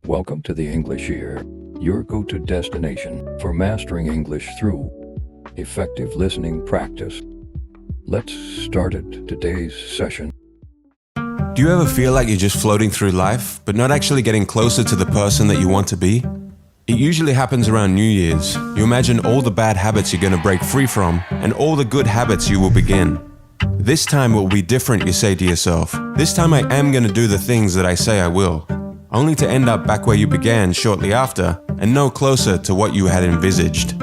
Welcome to the English Year, your go-to destination for mastering English through effective listening practice. Let's start today's session. Do you ever feel like you're just floating through life, but not actually getting closer to the person that you want to be? It usually happens around New Year's. You imagine all the bad habits you're going to break free from, and all the good habits you will begin. This time will be different, you say to yourself. This time I am going to do the things that I say I will. Only to end up back where you began shortly after, and no closer to what you had envisaged.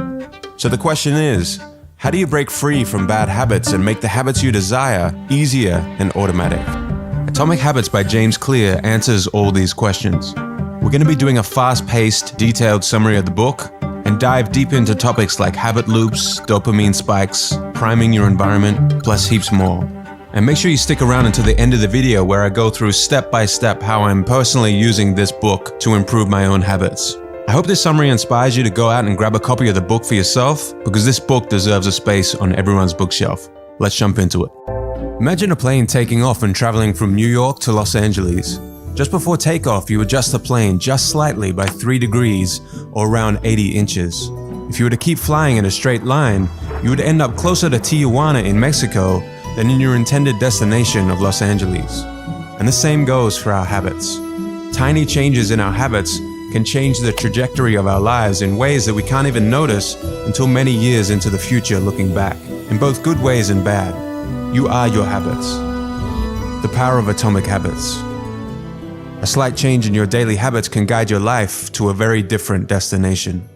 So the question is, how do you break free from bad habits and make the habits you desire easier and automatic? Atomic Habits by James Clear answers all these questions. We're going to be doing a fast-paced, detailed summary of the book and dive deep into topics like habit loops, dopamine spikes, priming your environment, plus heaps more. And make sure you stick around until the end of the video where I go through step by step how I'm personally using this book to improve my own habits. I hope this summary inspires you to go out and grab a copy of the book for yourself, because this book deserves a space on everyone's bookshelf. Let's jump into it. Imagine a plane taking off and traveling from New York to Los Angeles. Just before takeoff, you adjust the plane just slightly by 3 degrees or around 80 inches. If you were to keep flying in a straight line, you would end up closer to Tijuana in Mexico than in your intended destination of Los Angeles. And the same goes for our habits. Tiny changes in our habits can change the trajectory of our lives in ways that we can't even notice until many years into the future looking back, in both good ways and bad. You are your habits. The power of atomic habits. A slight change in your daily habits can guide your life to a very different destination.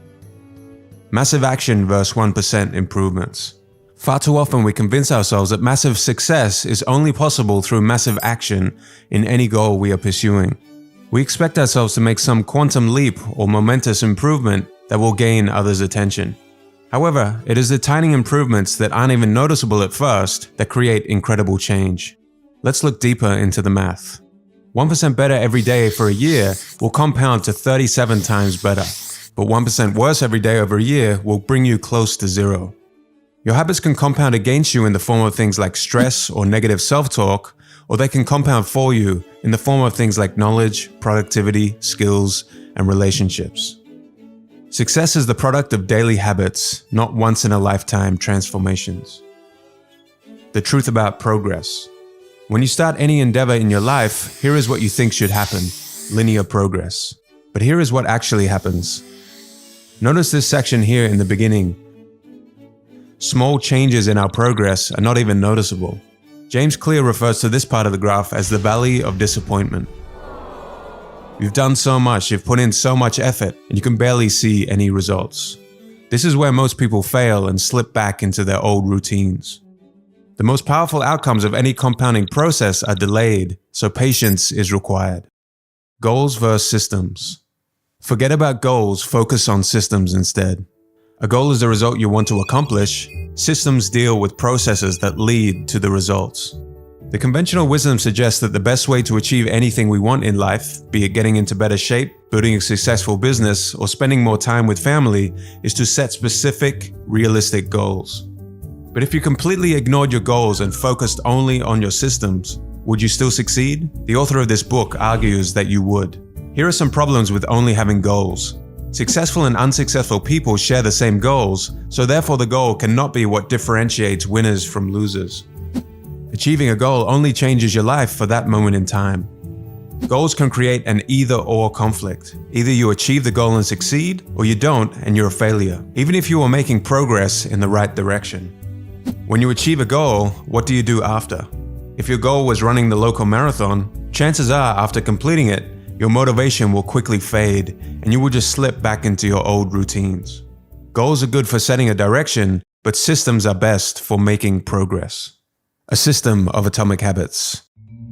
Massive action versus 1% improvements. Far too often we convince ourselves that massive success is only possible through massive action in any goal we are pursuing. We expect ourselves to make some quantum leap or momentous improvement that will gain others' attention. However, it is the tiny improvements that aren't even noticeable at first that create incredible change. Let's look deeper into the math. 1% better every day for a year will compound to 37 times better, but 1% worse every day over a year will bring you close to zero. Your habits can compound against you in the form of things like stress or negative self-talk, or they can compound for you in the form of things like knowledge, productivity, skills, and relationships. Success is the product of daily habits, not once-in-a-lifetime transformations. The truth about progress. When you start any endeavor in your life, here is what you think should happen: linear progress. But here is what actually happens. Notice this section here in the beginning. Small changes in our progress are not even noticeable. James Clear refers to this part of the graph as the valley of disappointment. You've done so much, you've put in so much effort, and you can barely see any results. This is where most people fail and slip back into their old routines. The most powerful outcomes of any compounding process are delayed, so patience is required. Goals versus systems. Forget about goals, focus on systems instead. A goal is the result you want to accomplish. Systems deal with processes that lead to the results. The conventional wisdom suggests that the best way to achieve anything we want in life, be it getting into better shape, building a successful business, or spending more time with family, is to set specific, realistic goals. But if you completely ignored your goals and focused only on your systems, would you still succeed? The author of this book argues that you would. Here are some problems with only having goals. Successful and unsuccessful people share the same goals, so therefore the goal cannot be what differentiates winners from losers. Achieving a goal only changes your life for that moment in time. Goals can create an either-or conflict. Either you achieve the goal and succeed, or you don't and you're a failure, even if you are making progress in the right direction. When you achieve a goal, what do you do after? If your goal was running the local marathon, chances are after completing it, your motivation will quickly fade and you will just slip back into your old routines. Goals are good for setting a direction, but systems are best for making progress. A system of atomic habits.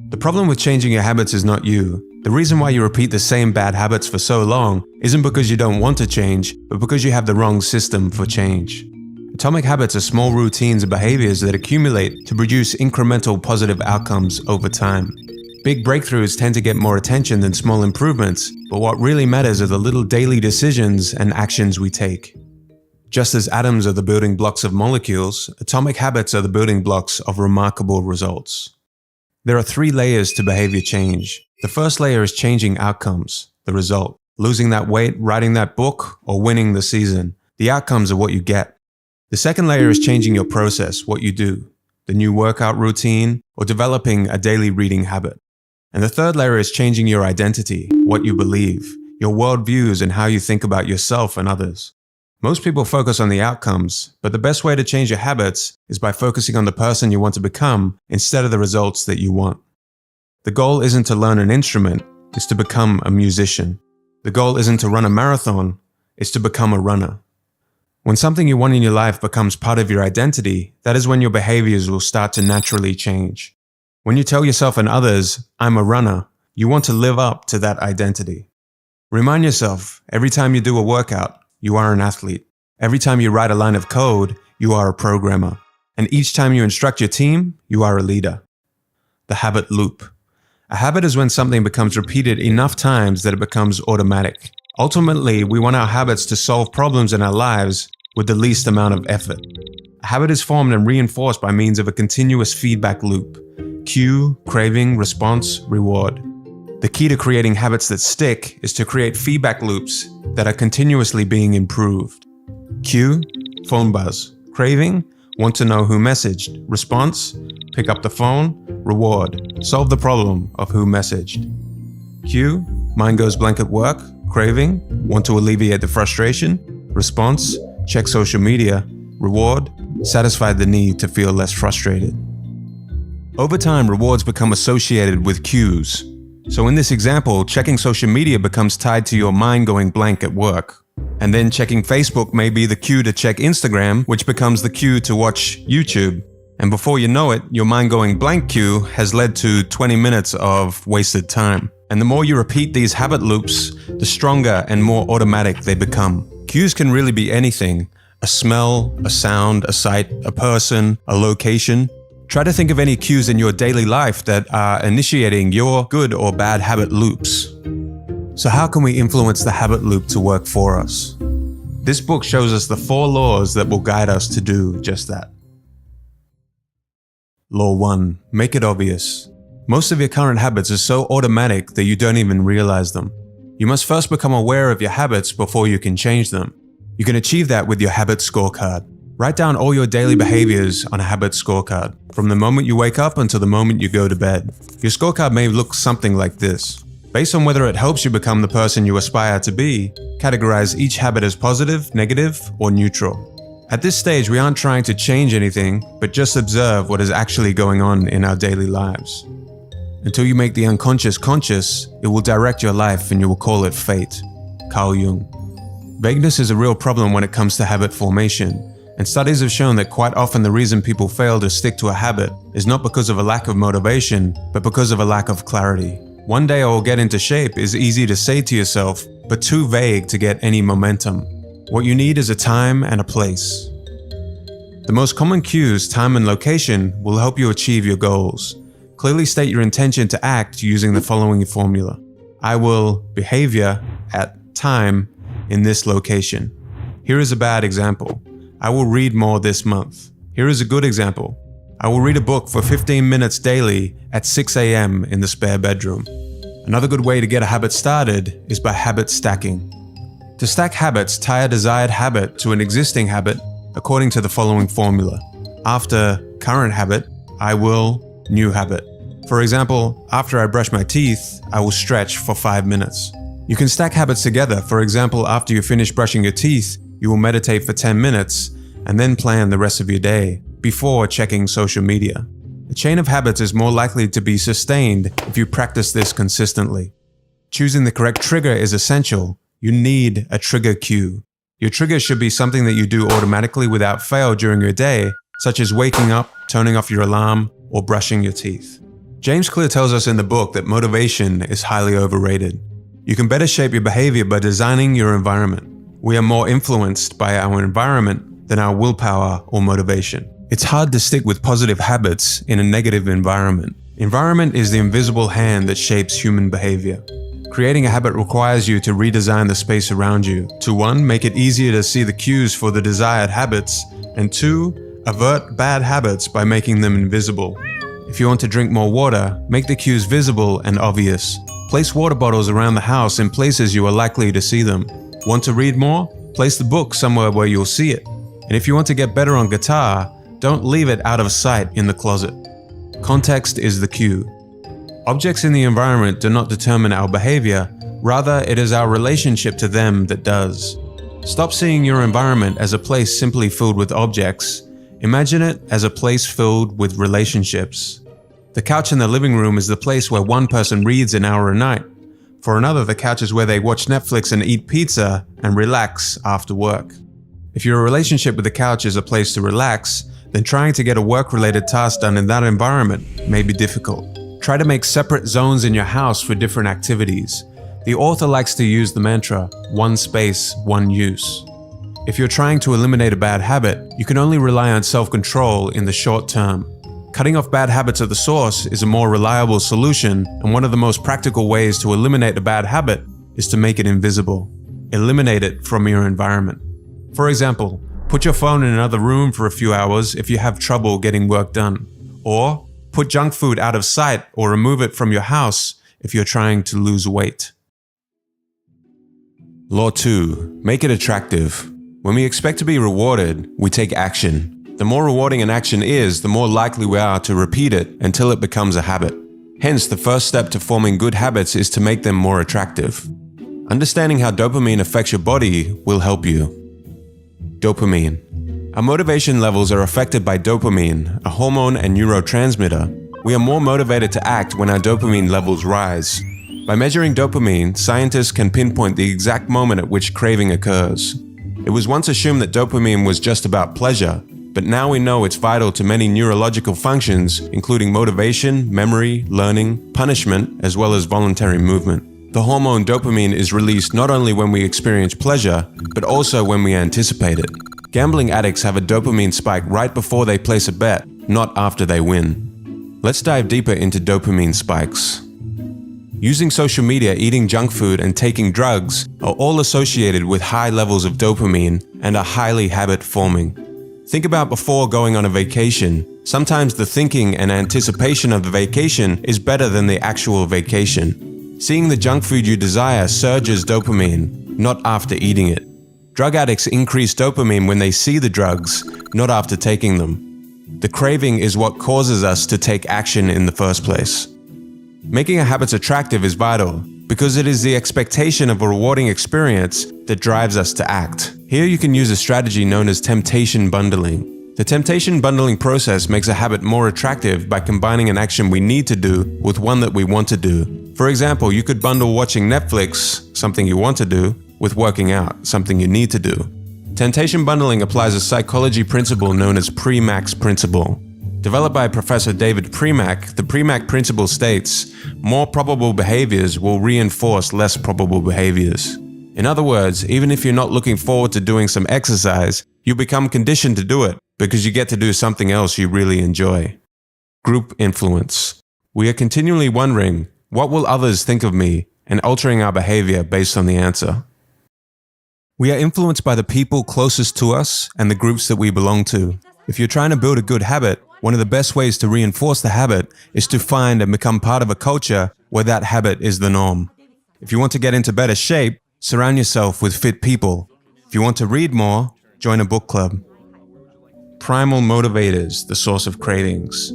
The problem with changing your habits is not you. The reason why you repeat the same bad habits for so long isn't because you don't want to change, but because you have the wrong system for change. Atomic habits are small routines and behaviors that accumulate to produce incremental positive outcomes over time. Big breakthroughs tend to get more attention than small improvements, but what really matters are the little daily decisions and actions we take. Just as atoms are the building blocks of molecules, atomic habits are the building blocks of remarkable results. There are 3 layers to behavior change. The first layer is changing outcomes, the result. Losing that weight, writing that book, or winning the season. The outcomes are what you get. The second layer is changing your process, what you do, the new workout routine, or developing a daily reading habit. And the third layer is changing your identity, what you believe, your worldviews, and how you think about yourself and others. Most people focus on the outcomes, but the best way to change your habits is by focusing on the person you want to become instead of the results that you want. The goal isn't to learn an instrument, it's to become a musician. The goal isn't to run a marathon, it's to become a runner. When something you want in your life becomes part of your identity, that is when your behaviors will start to naturally change. When you tell yourself and others, "I'm a runner," you want to live up to that identity. Remind yourself, every time you do a workout, you are an athlete. Every time you write a line of code, you are a programmer. And each time you instruct your team, you are a leader. The habit loop. A habit is when something becomes repeated enough times that it becomes automatic. Ultimately, we want our habits to solve problems in our lives with the least amount of effort. A habit is formed and reinforced by means of a continuous feedback loop. Cue, craving, response, reward. The key to creating habits that stick is to create feedback loops that are continuously being improved. Cue, phone buzz. Craving, want to know who messaged. Response, pick up the phone. Reward, solve the problem of who messaged. Cue, mind goes blank at work. Craving, want to alleviate the frustration. Response, check social media. Reward, satisfy the need to feel less frustrated. Over time, rewards become associated with cues. So in this example, checking social media becomes tied to your mind going blank at work. And then checking Facebook may be the cue to check Instagram, which becomes the cue to watch YouTube. And before you know it, your mind going blank cue has led to 20 minutes of wasted time. And the more you repeat these habit loops, the stronger and more automatic they become. Cues can really be anything: a smell, a sound, a sight, a person, a location. Try to think of any cues in your daily life that are initiating your good or bad habit loops. So how can we influence the habit loop to work for us? This book shows us the 4 laws that will guide us to do just that. Law 1. Make it obvious. Most of your current habits are so automatic that you don't even realize them. You must first become aware of your habits before you can change them. You can achieve that with your habit scorecard. Write down all your daily behaviors on a habit scorecard, from the moment you wake up until the moment you go to bed. Your scorecard may look something like this. Based on whether it helps you become the person you aspire to be, categorize each habit as positive, negative, or neutral. At this stage, we aren't trying to change anything, but just observe what is actually going on in our daily lives. Until you make the unconscious conscious, it will direct your life and you will call it fate. Carl Jung. Vagueness is a real problem when it comes to habit formation. And studies have shown that quite often the reason people fail to stick to a habit is not because of a lack of motivation, but because of a lack of clarity. One day I will get into shape is easy to say to yourself, but too vague to get any momentum. What you need is a time and a place. The most common cues, time and location, will help you achieve your goals. Clearly state your intention to act using the following formula. I will behavior at time in this location. Here is a bad example. I will read more this month. Here is a good example. I will read a book for 15 minutes daily at 6 a.m. in the spare bedroom. Another good way to get a habit started is by habit stacking. To stack habits, tie a desired habit to an existing habit according to the following formula. After current habit, I will new habit. For example, after I brush my teeth, I will stretch for 5 minutes. You can stack habits together. For example, after you finish brushing your teeth, you will meditate for 10 minutes and then plan the rest of your day before checking social media. A chain of habits is more likely to be sustained if you practice this consistently. Choosing the correct trigger is essential. You need a trigger cue. Your trigger should be something that you do automatically without fail during your day, such as waking up, turning off your alarm, or brushing your teeth. James Clear tells us in the book that motivation is highly overrated. You can better shape your behavior by designing your environment. We are more influenced by our environment than our willpower or motivation. It's hard to stick with positive habits in a negative environment. Environment is the invisible hand that shapes human behavior. Creating a habit requires you to redesign the space around you to 1. Make it easier to see the cues for the desired habits, and 2. Avert bad habits by making them invisible. If you want to drink more water, make the cues visible and obvious. Place water bottles around the house in places you are likely to see them. Want to read more? Place the book somewhere where you'll see it. And if you want to get better on guitar, don't leave it out of sight in the closet. Context is the cue. Objects in the environment do not determine our behavior, rather it is our relationship to them that does. Stop seeing your environment as a place simply filled with objects. Imagine it as a place filled with relationships. The couch in the living room is the place where one person reads an hour a night. For another, the couch is where they watch Netflix and eat pizza and relax after work. If your relationship with the couch is a place to relax, then trying to get a work-related task done in that environment may be difficult. Try to make separate zones in your house for different activities. The author likes to use the mantra, one space, one use. If you're trying to eliminate a bad habit, you can only rely on self-control in the short term. Cutting off bad habits at the source is a more reliable solution, and one of the most practical ways to eliminate a bad habit is to make it invisible. Eliminate it from your environment. For example, put your phone in another room for a few hours if you have trouble getting work done. Or put junk food out of sight or remove it from your house if you're trying to lose weight. Law 2. Make it attractive. When we expect to be rewarded, we take action. The more rewarding an action is, the more likely we are to repeat it until it becomes a habit. Hence, the first step to forming good habits is to make them more attractive. Understanding how dopamine affects your body will help you. Dopamine. Our motivation levels are affected by dopamine, a hormone and neurotransmitter. We are more motivated to act when our dopamine levels rise. By measuring dopamine, scientists can pinpoint the exact moment at which craving occurs. It was once assumed that dopamine was just about pleasure, but now we know it's vital to many neurological functions, including motivation, memory, learning, punishment, as well as voluntary movement. The hormone dopamine is released not only when we experience pleasure, but also when we anticipate it. Gambling addicts have a dopamine spike right before they place a bet, not after they win. Let's dive deeper into dopamine spikes. Using social media, eating junk food, and taking drugs are all associated with high levels of dopamine and are highly habit-forming. Think about before going on a vacation. Sometimes the thinking and anticipation of the vacation is better than the actual vacation. Seeing the junk food you desire surges dopamine, not after eating it. Drug addicts increase dopamine when they see the drugs, not after taking them. The craving is what causes us to take action in the first place. Making a habit attractive is vital, because it is the expectation of a rewarding experience that drives us to act. Here you can use a strategy known as temptation bundling. The temptation bundling process makes a habit more attractive by combining an action we need to do with one that we want to do. For example, you could bundle watching Netflix, something you want to do, with working out, something you need to do. Temptation bundling applies a psychology principle known as Premack's principle. Developed by Professor David Premack, the Premack principle states, more probable behaviors will reinforce less probable behaviors. In other words, even if you're not looking forward to doing some exercise, you become conditioned to do it because you get to do something else you really enjoy. Group influence. We are continually wondering, what will others think of me, and altering our behavior based on the answer. We are influenced by the people closest to us and the groups that we belong to. If you're trying to build a good habit, one of the best ways to reinforce the habit is to find and become part of a culture where that habit is the norm. If you want to get into better shape, surround yourself with fit people. If you want to read more, join a book club. Primal motivators, the source of cravings.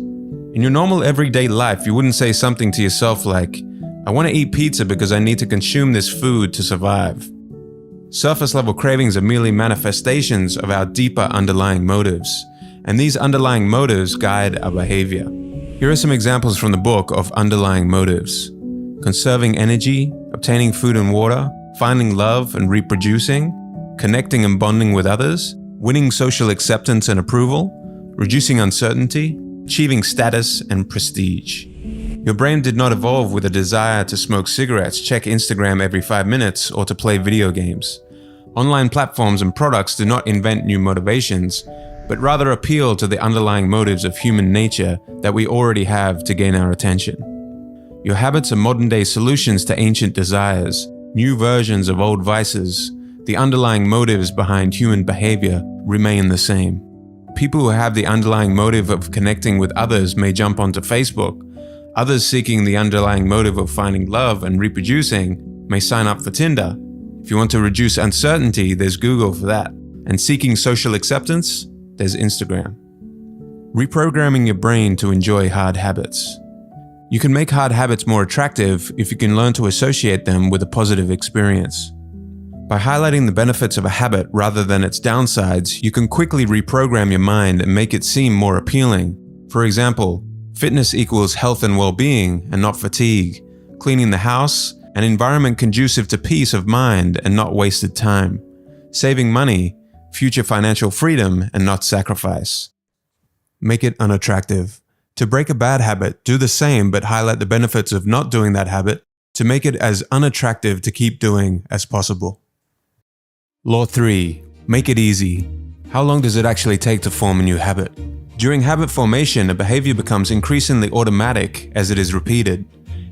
In your normal everyday life, you wouldn't say something to yourself like, I want to eat pizza because I need to consume this food to survive. Surface level cravings are merely manifestations of our deeper underlying motives, and these underlying motives guide our behavior. Here are some examples from the book of underlying motives. Conserving energy, obtaining food and water, finding love and reproducing, connecting and bonding with others, winning social acceptance and approval, reducing uncertainty, achieving status and prestige. Your brain did not evolve with a desire to smoke cigarettes, check Instagram every 5 minutes, or to play video games. Online platforms and products do not invent new motivations, but rather appeal to the underlying motives of human nature that we already have to gain our attention. Your habits are modern-day solutions to ancient desires, new versions of old vices. The underlying motives behind human behavior remain the same. People who have the underlying motive of connecting with others may jump onto Facebook. Others seeking the underlying motive of finding love and reproducing may sign up for Tinder. If you want to reduce uncertainty, there's Google for that. And seeking social acceptance, there's Instagram. Reprogramming your brain to enjoy hard habits. You can make hard habits more attractive if you can learn to associate them with a positive experience. By highlighting the benefits of a habit rather than its downsides, you can quickly reprogram your mind and make it seem more appealing. For example, fitness equals health and well-being and not fatigue, cleaning the house, an environment conducive to peace of mind and not wasted time, saving money, future financial freedom and not sacrifice. Make it unattractive. To break a bad habit, do the same but highlight the benefits of not doing that habit to make it as unattractive to keep doing as possible. Law 3. Make it easy. How long does it actually take to form a new habit? During habit formation, a behavior becomes increasingly automatic as it is repeated.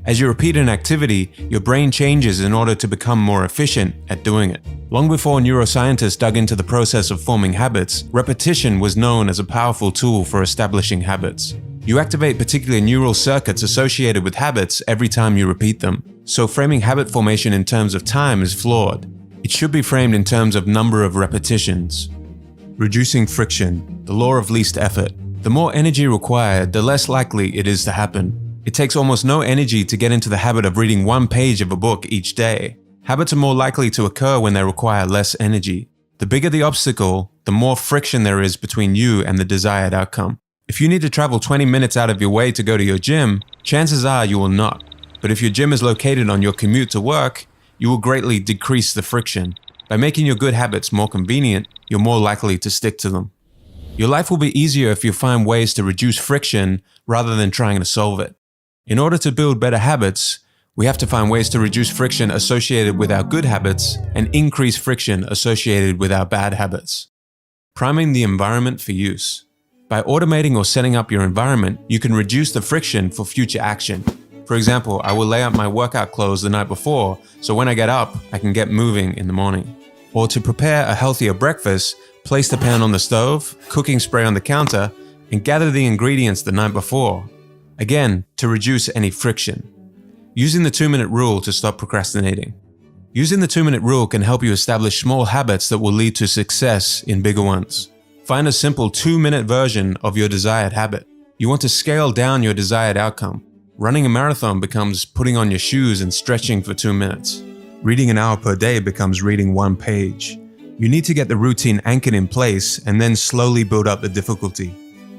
As you repeat an activity, your brain changes in order to become more efficient at doing it. Long before neuroscientists dug into the process of forming habits, repetition was known as a powerful tool for establishing habits. You activate particular neural circuits associated with habits every time you repeat them. So framing habit formation in terms of time is flawed. It should be framed in terms of number of repetitions. Reducing friction, the law of least effort. The more energy required, the less likely it is to happen. It takes almost no energy to get into the habit of reading one page of a book each day. Habits are more likely to occur when they require less energy. The bigger the obstacle, the more friction there is between you and the desired outcome. If you need to travel 20 minutes out of your way to go to your gym, chances are you will not. But if your gym is located on your commute to work, you will greatly decrease the friction. By making your good habits more convenient, you're more likely to stick to them. Your life will be easier if you find ways to reduce friction rather than trying to solve it. In order to build better habits, we have to find ways to reduce friction associated with our good habits and increase friction associated with our bad habits. Priming the environment for use. By automating or setting up your environment, you can reduce the friction for future action. For example, I will lay out my workout clothes the night before, so when I get up, I can get moving in the morning. Or to prepare a healthier breakfast, place the pan on the stove, cooking spray on the counter, and gather the ingredients the night before. Again, to reduce any friction. Using the 2-minute rule to stop procrastinating. Using the 2-minute rule can help you establish small habits that will lead to success in bigger ones. Find a simple 2-minute version of your desired habit. You want to scale down your desired outcome. Running a marathon becomes putting on your shoes and stretching for 2 minutes. Reading an hour per day becomes reading 1 page. You need to get the routine anchored in place and then slowly build up the difficulty.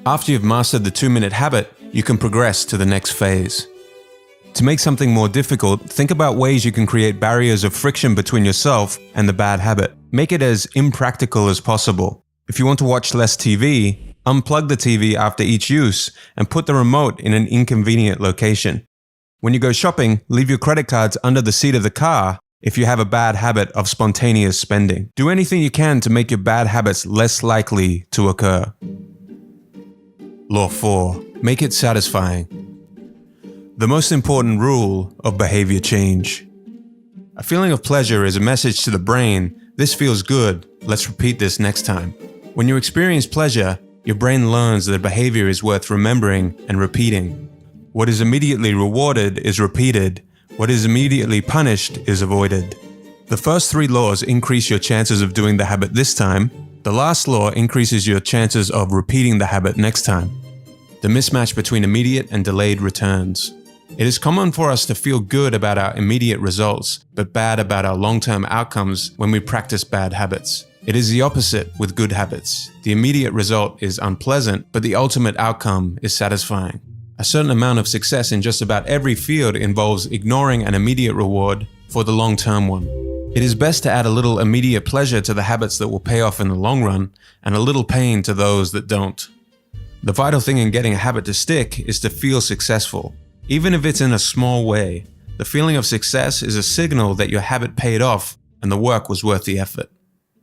After you've mastered the 2-minute habit, you can progress to the next phase. To make something more difficult, think about ways you can create barriers of friction between yourself and the bad habit. Make it as impractical as possible. If you want to watch less TV, unplug the TV after each use and put the remote in an inconvenient location. When you go shopping, leave your credit cards under the seat of the car if you have a bad habit of spontaneous spending. Do anything you can to make your bad habits less likely to occur. Law 4. Make it satisfying. The most important rule of behavior change. A feeling of pleasure is a message to the brain, this feels good, let's repeat this next time. When you experience pleasure, your brain learns that a behavior is worth remembering and repeating. What is immediately rewarded is repeated. What is immediately punished is avoided. The first 3 laws increase your chances of doing the habit this time. The last law increases your chances of repeating the habit next time. The mismatch between immediate and delayed returns. It is common for us to feel good about our immediate results, but bad about our long-term outcomes when we practice bad habits. It is the opposite with good habits. The immediate result is unpleasant, but the ultimate outcome is satisfying. A certain amount of success in just about every field involves ignoring an immediate reward for the long-term one. It is best to add a little immediate pleasure to the habits that will pay off in the long run, and a little pain to those that don't. The vital thing in getting a habit to stick is to feel successful. Even if it's in a small way, the feeling of success is a signal that your habit paid off and the work was worth the effort.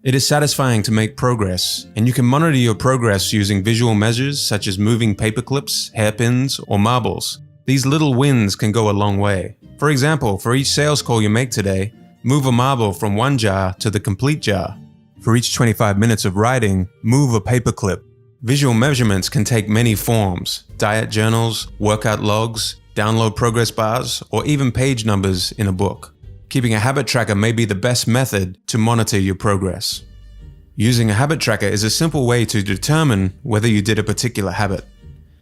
It is satisfying to make progress, and you can monitor your progress using visual measures such as moving paper clips, hairpins, or marbles. These little wins can go a long way. For example, for each sales call you make today, move a marble from one jar to the complete jar. For each 25 minutes of writing, move a paper clip. Visual measurements can take many forms: diet journals, workout logs, download progress bars, or even page numbers in a book. Keeping a habit tracker may be the best method to monitor your progress. Using a habit tracker is a simple way to determine whether you did a particular habit.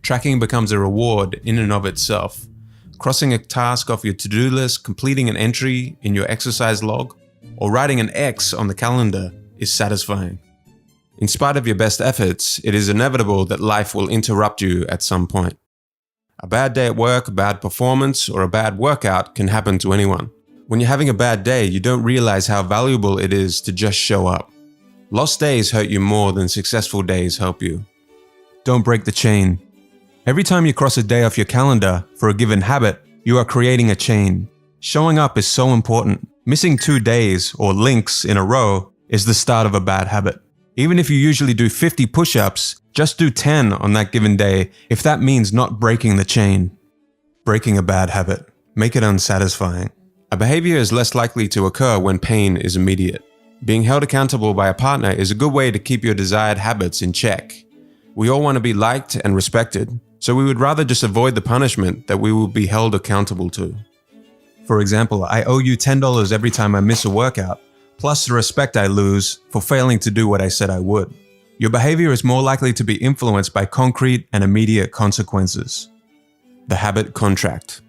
Tracking becomes a reward in and of itself. Crossing a task off your to-do list, completing an entry in your exercise log, or writing an X on the calendar is satisfying. In spite of your best efforts, it is inevitable that life will interrupt you at some point. A bad day at work, a bad performance, or a bad workout can happen to anyone. When you're having a bad day, you don't realize how valuable it is to just show up. Lost days hurt you more than successful days help you. Don't break the chain. Every time you cross a day off your calendar for a given habit, you are creating a chain. Showing up is so important. Missing 2 days or links in a row is the start of a bad habit. Even if you usually do 50 push-ups, just do 10 on that given day if that means not breaking the chain. Breaking a bad habit. Make it unsatisfying. A behavior is less likely to occur when pain is immediate. Being held accountable by a partner is a good way to keep your desired habits in check. We all want to be liked and respected, so we would rather just avoid the punishment that we will be held accountable to. For example, I owe you $10 every time I miss a workout, plus the respect I lose for failing to do what I said I would. Your behavior is more likely to be influenced by concrete and immediate consequences. The habit contract.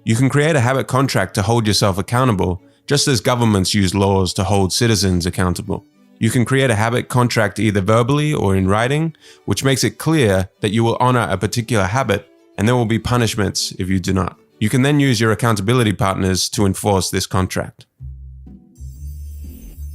You can create a habit contract to hold yourself accountable, just as governments use laws to hold citizens accountable. You can create a habit contract either verbally or in writing, which makes it clear that you will honor a particular habit and there will be punishments if you do not. You can then use your accountability partners to enforce this contract.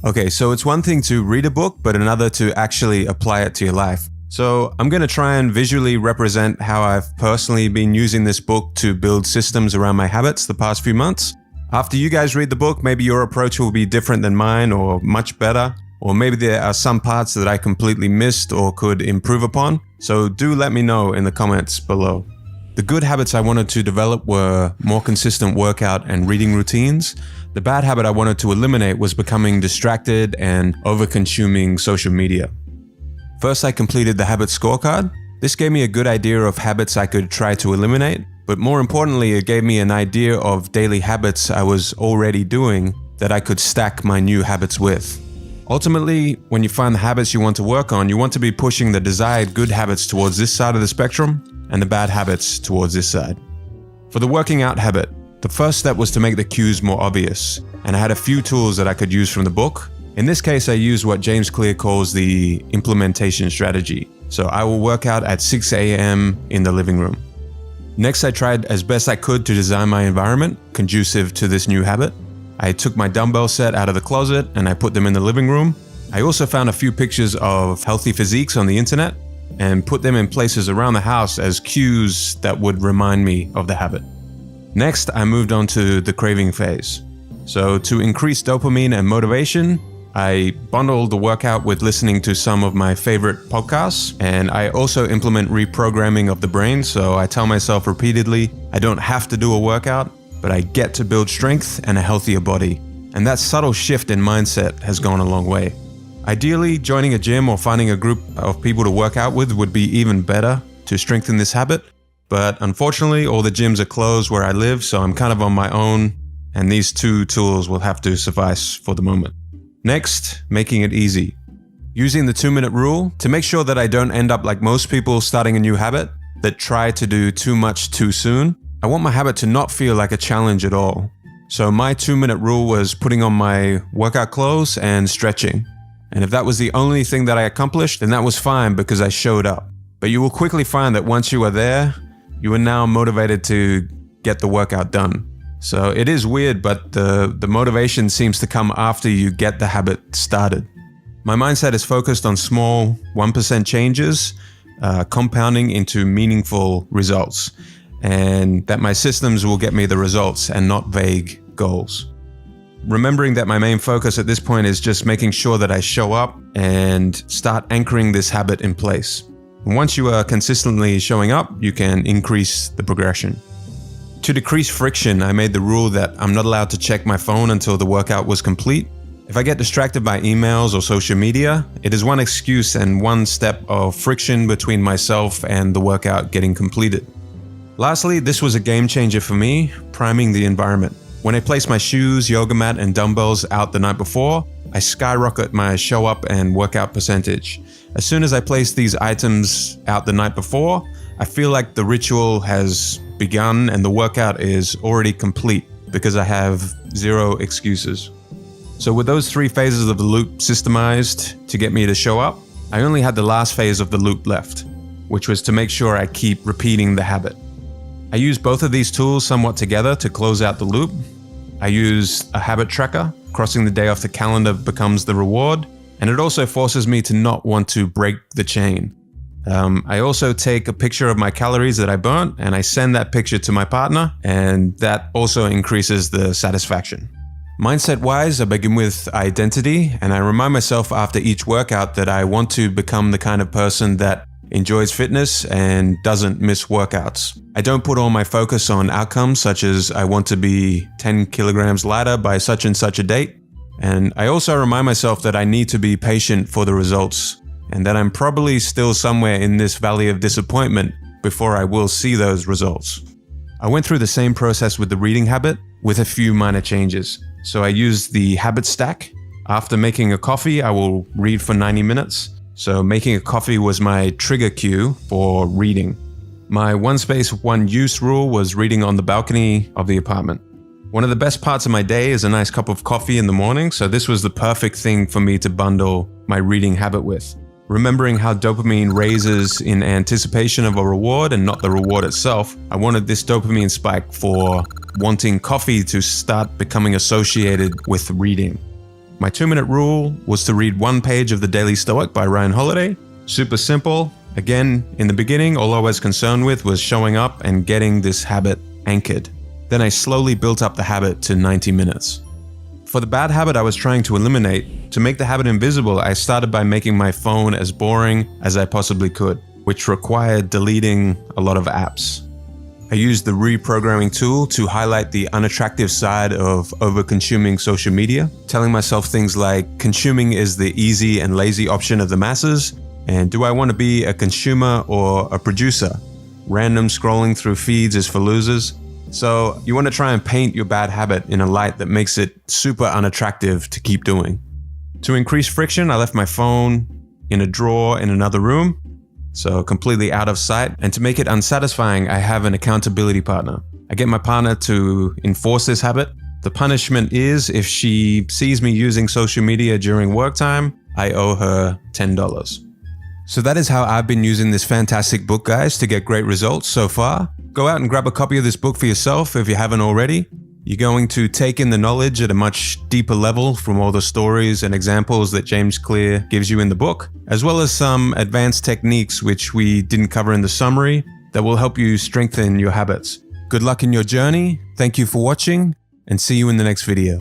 Okay, so it's one thing to read a book, but another to actually apply it to your life. So I'm going to try and visually represent how I've personally been using this book to build systems around my habits the past few months. After you guys read the book, maybe your approach will be different than mine or much better, or maybe there are some parts that I completely missed or could improve upon. So do let me know in the comments below. The good habits I wanted to develop were more consistent workout and reading routines. The bad habit I wanted to eliminate was becoming distracted and over-consuming social media. First, I completed the habit scorecard. This gave me a good idea of habits I could try to eliminate, but more importantly, it gave me an idea of daily habits I was already doing that I could stack my new habits with. Ultimately, when you find the habits you want to work on, you want to be pushing the desired good habits towards this side of the spectrum and the bad habits towards this side. For the working out habit, the first step was to make the cues more obvious, and I had a few tools that I could use from the book. In this case, I used what James Clear calls the implementation strategy. So I will work out at 6 a.m. in the living room. Next, I tried as best I could to design my environment conducive to this new habit. I took my dumbbell set out of the closet and I put them in the living room. I also found a few pictures of healthy physiques on the internet and put them in places around the house as cues that would remind me of the habit. Next, I moved on to the craving phase. So to increase dopamine and motivation, I bundled the workout with listening to some of my favorite podcasts, and I also implement reprogramming of the brain. So I tell myself repeatedly, I don't have to do a workout, but I get to build strength and a healthier body. And that subtle shift in mindset has gone a long way. Ideally, joining a gym or finding a group of people to work out with would be even better to strengthen this habit. But unfortunately, all the gyms are closed where I live, so I'm kind of on my own, and these two tools will have to suffice for the moment. Next, making it easy. Using the 2-minute rule to make sure that I don't end up like most people starting a new habit that try to do too much too soon. I want my habit to not feel like a challenge at all. So my 2-minute rule was putting on my workout clothes and stretching. And if that was the only thing that I accomplished, then that was fine because I showed up. But you will quickly find that once you are there, you are now motivated to get the workout done. So it is weird, but the motivation seems to come after you get the habit started. My mindset is focused on small 1% changes, compounding into meaningful results, and that my systems will get me the results and not vague goals. Remembering that my main focus at this point is just making sure that I show up and start anchoring this habit in place. Once you are consistently showing up, you can increase the progression. To decrease friction, I made the rule that I'm not allowed to check my phone until the workout was complete. If I get distracted by emails or social media, it is one excuse and one step of friction between myself and the workout getting completed. Lastly, this was a game changer for me, priming the environment. When I place my shoes, yoga mat, and dumbbells out the night before, I skyrocket my show up and workout percentage. As soon as I place these items out the night before, I feel like the ritual has begun and the workout is already complete because I have zero excuses. So with those 3 phases of the loop systemized to get me to show up, I only had the last phase of the loop left, which was to make sure I keep repeating the habit. I use both of these tools somewhat together to close out the loop. I use a habit tracker. Crossing the day off the calendar becomes the reward, and it also forces me to not want to break the chain. I also take a picture of my calories that I burnt, and I send that picture to my partner, and that also increases the satisfaction. Mindset-wise, I begin with identity, and I remind myself after each workout that I want to become the kind of person that enjoys fitness and doesn't miss workouts. I don't put all my focus on outcomes such as I want to be 10 kilograms lighter by such and such a date. And I also remind myself that I need to be patient for the results and that I'm probably still somewhere in this valley of disappointment before I will see those results. I went through the same process with the reading habit with a few minor changes. So I used the habit stack. After making a coffee, I will read for 90 minutes. So making a coffee was my trigger cue for reading. My one space, one use rule was reading on the balcony of the apartment. One of the best parts of my day is a nice cup of coffee in the morning, so this was the perfect thing for me to bundle my reading habit with. Remembering how dopamine raises in anticipation of a reward and not the reward itself, I wanted this dopamine spike for wanting coffee to start becoming associated with reading. My 2-minute rule was to read 1 page of The Daily Stoic by Ryan Holiday. Super simple. Again, in the beginning, all I was concerned with was showing up and getting this habit anchored. Then I slowly built up the habit to 90 minutes. For the bad habit I was trying to eliminate, to make the habit invisible, I started by making my phone as boring as I possibly could, which required deleting a lot of apps. I used the reprogramming tool to highlight the unattractive side of over-consuming social media, telling myself things like, consuming is the easy and lazy option of the masses, and do I want to be a consumer or a producer? Random scrolling through feeds is for losers. So you want to try and paint your bad habit in a light that makes it super unattractive to keep doing. To increase friction, I left my phone in a drawer in another room, so completely out of sight. And to make it unsatisfying, I have an accountability partner. I get my partner to enforce this habit. The punishment is if she sees me using social media during work time, I owe her $10. So that is how I've been using this fantastic book, guys, to get great results so far. Go out and grab a copy of this book for yourself if you haven't already. You're going to take in the knowledge at a much deeper level from all the stories and examples that James Clear gives you in the book, as well as some advanced techniques which we didn't cover in the summary that will help you strengthen your habits. Good luck in your journey. Thank you for watching, and see you in the next video.